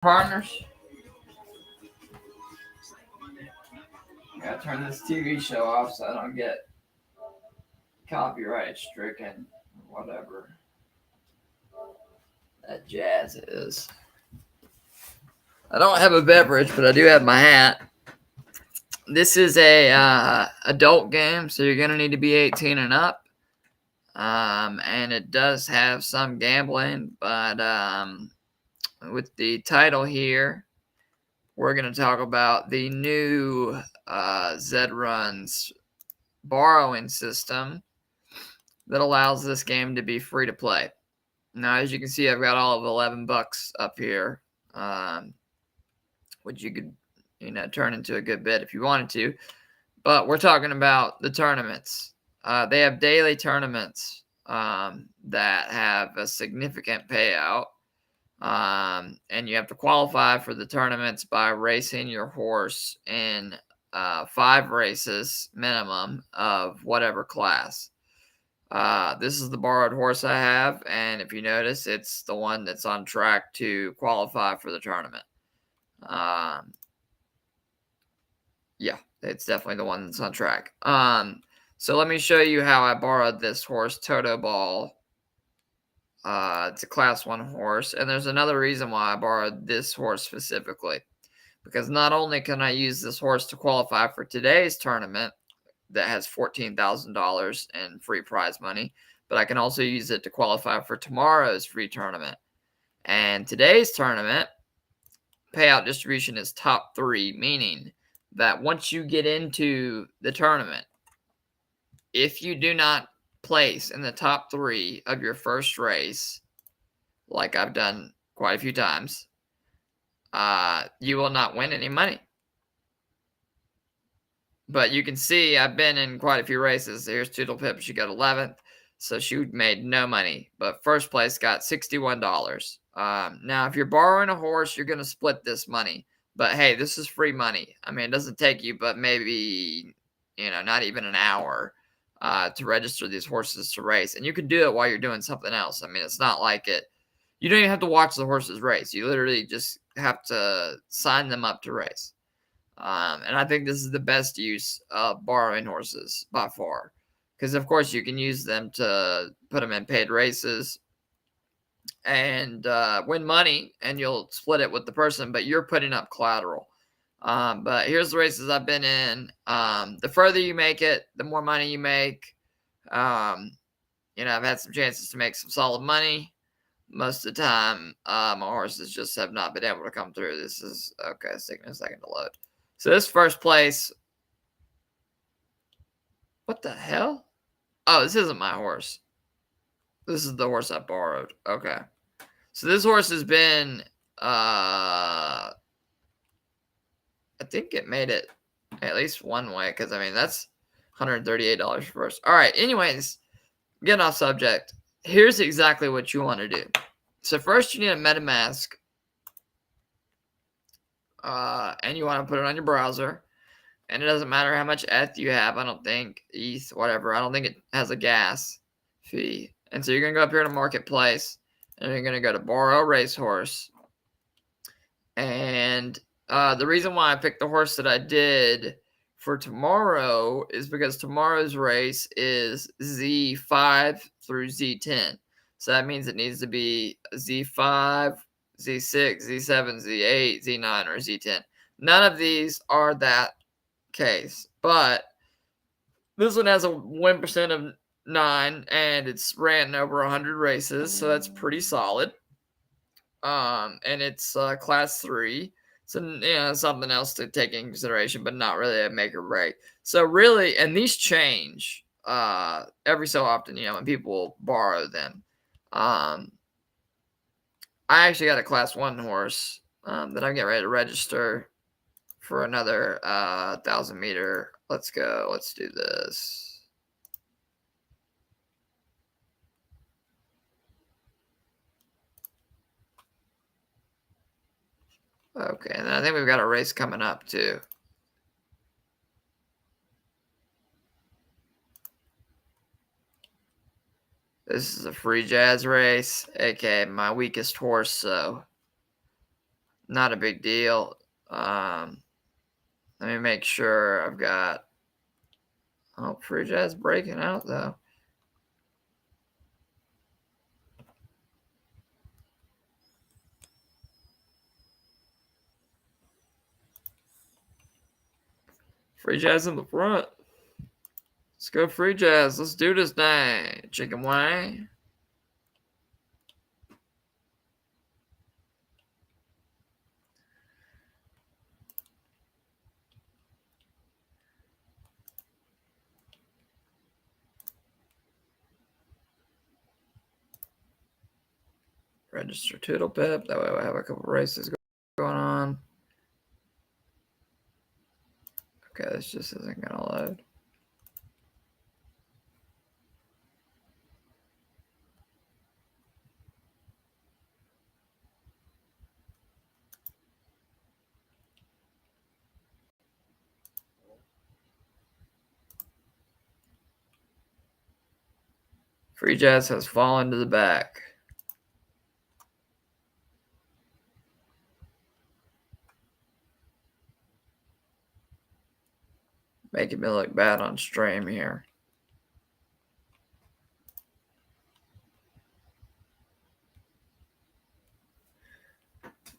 Partners, I gotta turn this TV show off so I don't get copyright stricken or whatever that jazz is. I don't have a beverage, but I do have my hat. This is a adult game, so you're gonna need to be 18 and up. And it does have some gambling, but with the title here, we're going to talk about the new Zed.Run's borrowing system that allows this game to be free to play. Now, as you can see, I've got all of $11 up here, which you could, turn into a good bit if you wanted to. But we're talking about the tournaments. They have daily tournaments that have a significant payout. And you have to qualify for the tournaments by racing your horse in 5 races minimum of whatever class. This is the borrowed horse I have, and if you notice, it's the one that's on track to qualify for the tournament. Yeah, it's definitely the one that's on track. So let me show you how I borrowed this horse, Toto Ball. It's a class 1 horse, and there's another reason why I borrowed this horse specifically, because not only can I use this horse to qualify for today's tournament that has $14,000 in free prize money, but I can also use it to qualify for tomorrow's free tournament. And today's tournament payout distribution is top 3, meaning that once you get into the tournament, if you do not place in the top 3 of your first race, like I've done quite a few times, you will not win any money. But you can see I've been in quite a few races. Here's Toodle Pip. She got 11th, so she made no money. But first place got $61. Now, if you're borrowing a horse, you're going to split this money. But, hey, this is free money. I mean, it doesn't take you but maybe, not even an hour to register these horses to race. And you can do it while you're doing something else. I mean, it's not like it. You don't even have to watch the horses race. You literally just have to sign them up to race. And I think this is the best use of borrowing horses by far. Because, of course, you can use them to put them in paid races and win money, and you'll split it with the person, but you're putting up collateral. But here's the races I've been in. The further you make it, the more money you make. I've had some chances to make some solid money. Most of the time, my horses just have not been able to come through. This is, okay, it's taking a second to load. So this first place, what the hell? Oh, this isn't my horse. This is the horse I borrowed. Okay. So this horse has been, I think it made it at least one way, because, I mean, that's $138 first. All right, anyways, getting off subject. Here's exactly what you want to do. So first you need a MetaMask, and you want to put it on your browser. And it doesn't matter how much ETH you have. I don't think, ETH, whatever. I don't think it has a gas fee. And so you're going to go up here to Marketplace, and you're going to go to Borrow Racehorse. And the reason why I picked the horse that I did for tomorrow is because tomorrow's race is Z5 through Z10. So that means it needs to be Z5, Z6, Z7, Z8, Z9, or Z10. None of these are that case, but this one has a win percent of 9, and it's ran over 100 races, so that's pretty solid. And it's class 3, so something else to take in consideration, but not really a make or break. So really, and these change every so often, when people borrow them. I actually got a class 1 horse that I'm getting ready to register for another 1,000 meter. Let's go. Let's do this. Okay, and I think we've got a race coming up too. This is a free jazz race, aka my weakest horse, so Not a big deal. Let me make sure I've got. Oh, Free Jazz breaking out though. Free Jazz in the front. Let's go Free Jazz. Let's do this thing. Chicken wing. Register Toodle Pip. That way we'll have a couple races going on. Okay, this just isn't going to load. Free Jazz has fallen to the back. Making me look bad on stream here.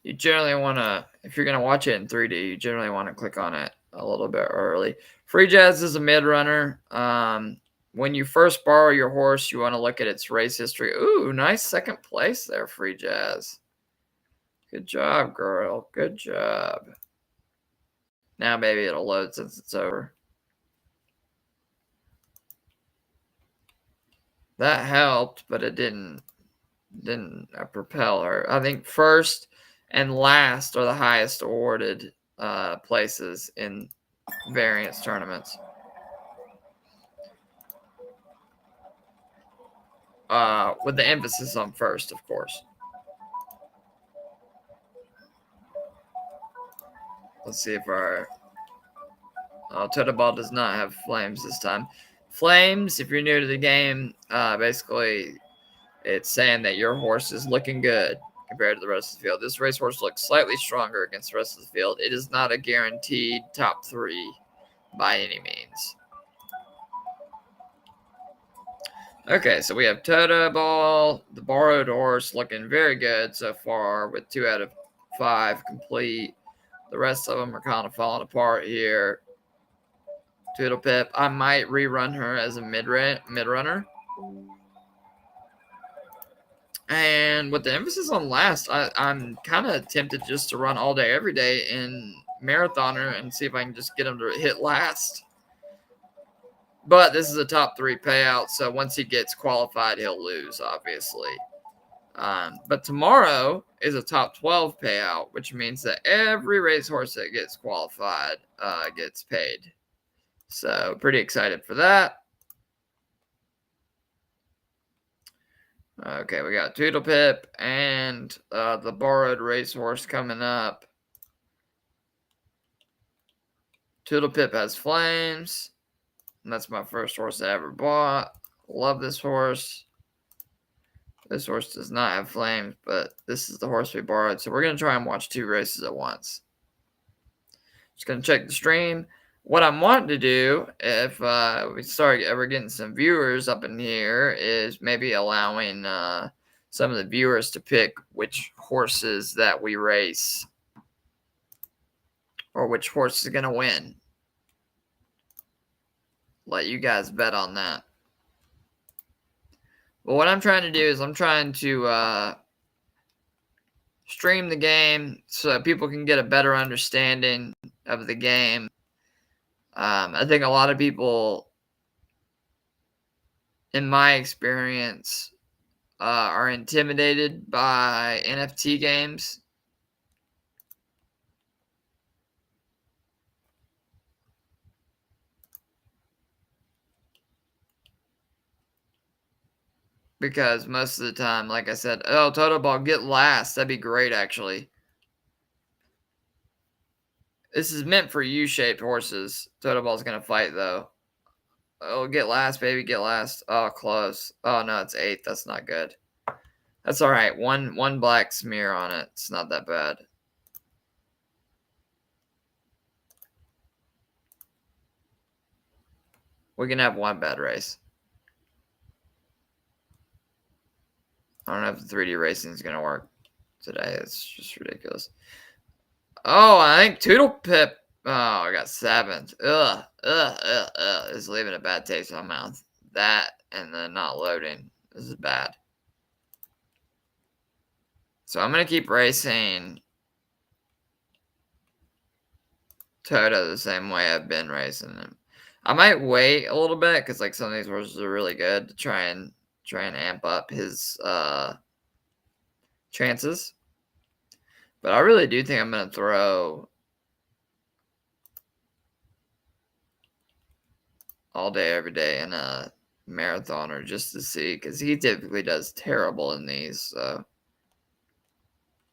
You generally want to, if you're going to watch it in 3D, you generally want to click on it a little bit early. Free Jazz is a mid runner. When you first borrow your horse, you want to look at its race history. Ooh, nice second place there, Free Jazz. Good job, girl. Good job. Now maybe it'll load since it's over. That helped, but it didn't propel her. I think first and last are the highest awarded places in variance tournaments. With the emphasis on first, of course. Let's see if our Totem Ball does not have flames this time. Flames, if you're new to the game, basically it's saying that your horse is looking good compared to the rest of the field. This racehorse looks slightly stronger against the rest of the field. It is not a guaranteed top 3 by any means. Okay, so we have Toto Ball, the borrowed horse, looking very good so far with 2 out of 5 complete. The rest of them are kind of falling apart here. Toodle Pip, I might rerun her as a mid runner. And with the emphasis on last, I'm kind of tempted just to run all day, every day in Marathoner and see if I can just get him to hit last. But this is a top 3 payout, so once he gets qualified, he'll lose, obviously. But tomorrow is a top 12 payout, which means that every racehorse that gets qualified gets paid. So pretty excited for that. Okay, we got Toodle Pip and the borrowed racehorse coming up. Toodle Pip has flames. And that's my first horse I ever bought. Love this horse. This horse does not have flames, but this is the horse we borrowed. So we're going to try and watch 2 races at once. Just going to check the stream. What I'm wanting to do, if we start ever getting some viewers up in here, is maybe allowing some of the viewers to pick which horses that we race or which horse is going to win. Let you guys bet on that. But what I'm trying to do is I'm trying to stream the game so that people can get a better understanding of the game. I think a lot of people, in my experience, are intimidated by NFT games. Because most of the time, like I said, oh, Total Ball, get last. That'd be great, actually. This is meant for U-shaped horses. Total Ball's going to fight, though. Oh, get last, baby, get last. Oh, close. Oh, no, it's 8th. That's not good. That's all right. One black smear on it. It's not that bad. We can have one bad race. I don't know if the 3D racing is going to work today. It's just ridiculous. Oh, I think Toodle Pip. Oh, I got 7th. Ugh. It's leaving a bad taste in my mouth. That and then not loading. This is bad. So I'm going to keep racing Toto the same way I've been racing him. I might wait a little bit because like some of these horses are really good to try and amp up his chances. But I really do think I'm going to throw all day, every day in a marathoner just to see, because he typically does terrible in these. So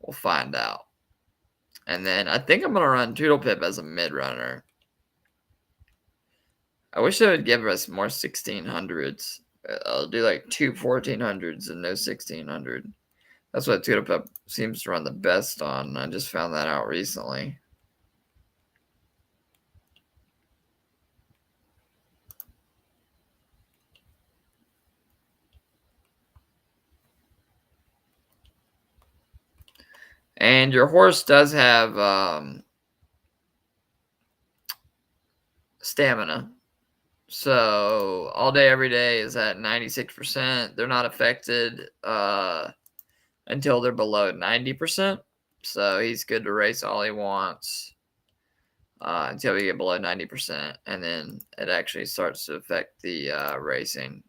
we'll find out. And then I think I'm going to run Toodle Pip as a mid runner. I wish they would give us more 1600s. I'll do like 2 1400s and no 1600. That's what Toodle Pip seems to run the best on. I just found that out recently. And your horse does have stamina. So all day, every day is at 96%. They're not affected until they're below 90%. So he's good to race all he wants until we get below 90%. And then it actually starts to affect the racing.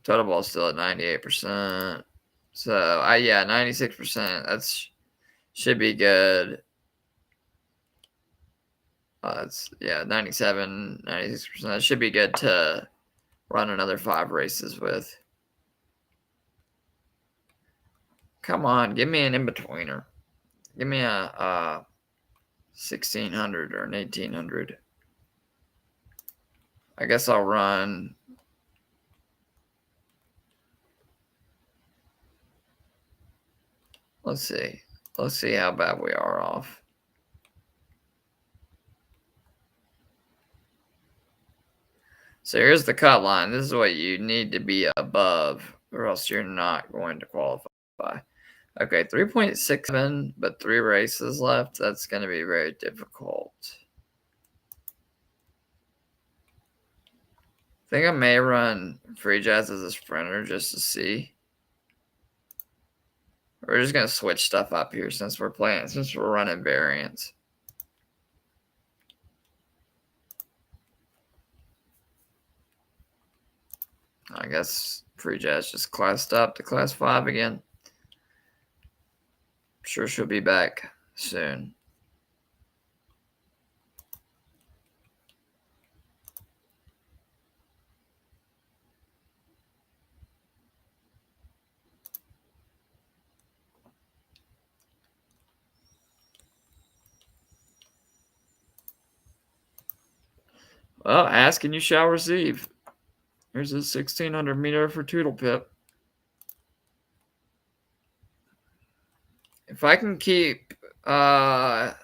Total ball's still at 98%. So, yeah, 96%. That's should be good. It's 97, 96%. That should be good to run another 5 races with. Come on, give me an in-betweener. Give me a 1600 or an 1800. I guess I'll run. Let's see. Let's see how bad we are off. So here's the cut line. This is what you need to be above, or else you're not going to qualify. Okay, 3.67, but 3 races left. That's going to be very difficult. I think I may run Free Jazz as a sprinter just to see. We're just going to switch stuff up here since we're running variants. I guess Free Jazz just classed up to class 5 again. I'm sure she'll be back soon. Well, ask and you shall receive. Here's a 1600 meter for Toodle Pip. If I can keep Toto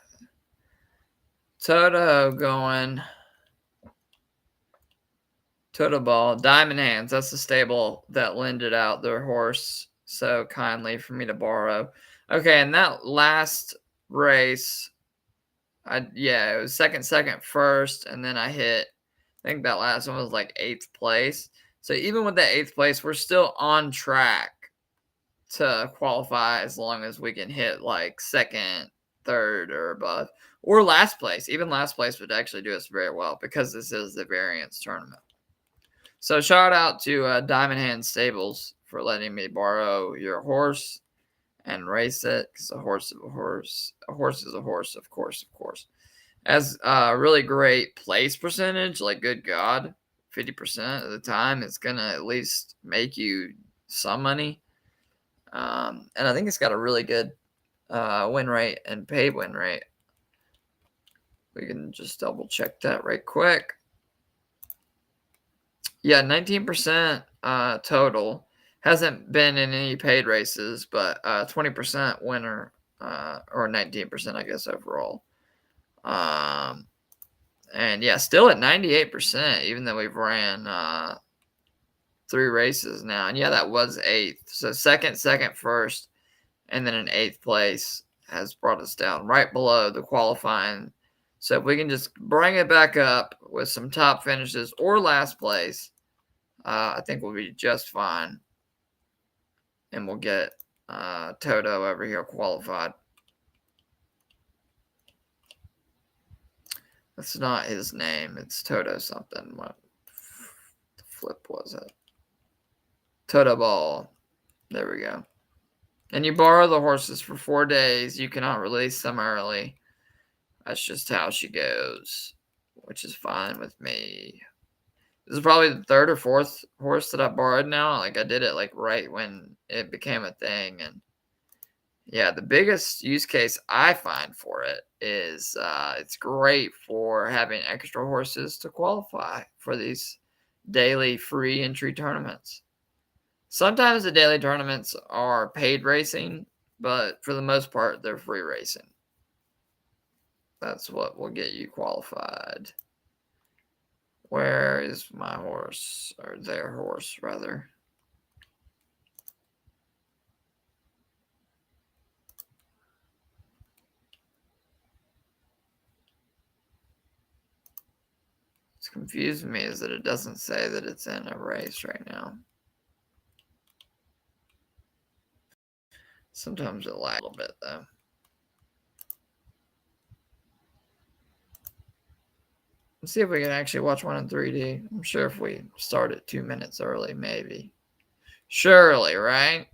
going, Toto Ball, Diamond Hands, that's the stable that lended out their horse so kindly for me to borrow. Okay, and that last race, it was second, first, and then I hit, I think that last one was like 8th place. So even with that 8th place, we're still on track to qualify as long as we can hit like 2nd, 3rd, or above, or last place. Even last place would actually do us very well because this is the Variance Tournament. So shout out to Diamond Hand Stables for letting me borrow your horse and race it, because a horse is a horse. A horse is a horse, of course. As a really great place percentage, like good God, 50% of the time, it's going to at least make you some money. And I think it's got a really good win rate and paid win rate. We can just double check that right quick. Yeah, 19% total. Hasn't been in any paid races, but 20% winner or 19%, I guess, overall. And yeah, still at 98%, even though we've ran 3 races now. And yeah, that was 8th. So second, first, and then an 8th place has brought us down right below the qualifying. So if we can just bring it back up with some top finishes or last place, I think we'll be just fine. And we'll get Toto over here qualified. That's not his name. It's Toto something. What the flip was it? Toto Ball. There we go. And you borrow the horses for 4 days. You cannot release them early. That's just how she goes, which is fine with me. This is probably the 3rd or 4th horse that I borrowed now. Like, I did it, like, right when it became a thing. And, yeah, the biggest use case I find for it is it's great for having extra horses to qualify for these daily free entry tournaments. Sometimes the daily tournaments are paid racing, but for the most part, they're free racing. That's what will get you qualified. Where is my horse? Or their horse, rather. What's confusing me is that it doesn't say that it's in a race right now. Sometimes it lags a little bit, though. Let's see if we can actually watch one in 3D. I'm sure if we start at 2 minutes early, maybe. Surely, right?